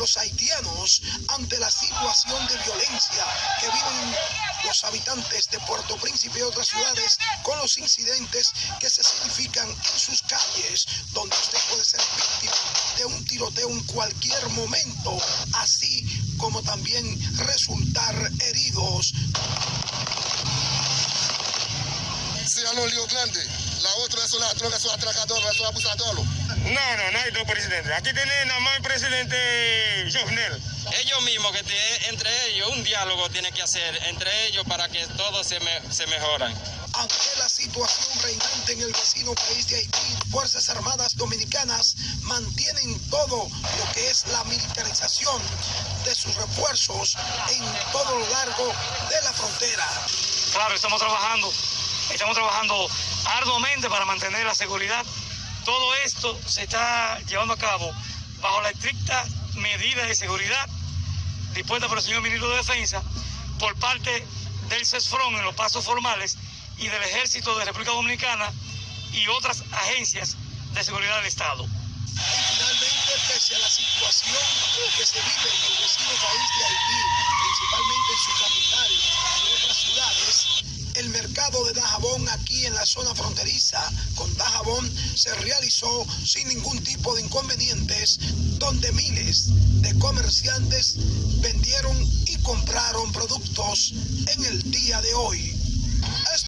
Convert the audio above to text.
los haitianos ante la situación de violencia que viven los habitantes de Puerto Príncipe y otras ciudades con los incidentes que se significan en sus calles, donde usted puede ser víctima de un tiroteo en cualquier momento, así como también resultar heridos. Si a los líos grandes, la otra es una droga, es un atracador, es un abusador. No hay dos presidentes. Aquí tiene nada más el presidente Jovenel. Ellos mismos, entre ellos, un diálogo tiene que hacer entre ellos para que todos se mejoren. Ante la situación reinante en el vecino país de Haití, Fuerzas Armadas Dominicanas mantienen todo lo que es la militarización de sus refuerzos en todo lo largo de la frontera. Claro, estamos trabajando arduamente para mantener la seguridad. Todo esto se está llevando a cabo bajo la estricta medida de seguridad dispuesta por el señor ministro de Defensa por parte del CESFRON en los pasos formales y del Ejército de República Dominicana y otras agencias de seguridad del Estado. Y finalmente, pese a la situación que se vive en el vecino país de Haití, principalmente en su capital y en otras ciudades, el mercado de Dajabón aquí en la zona fronteriza con Dajabón se realizó sin ningún tipo de inconvenientes, donde miles de comerciantes vendieron y compraron productos en el día de hoy.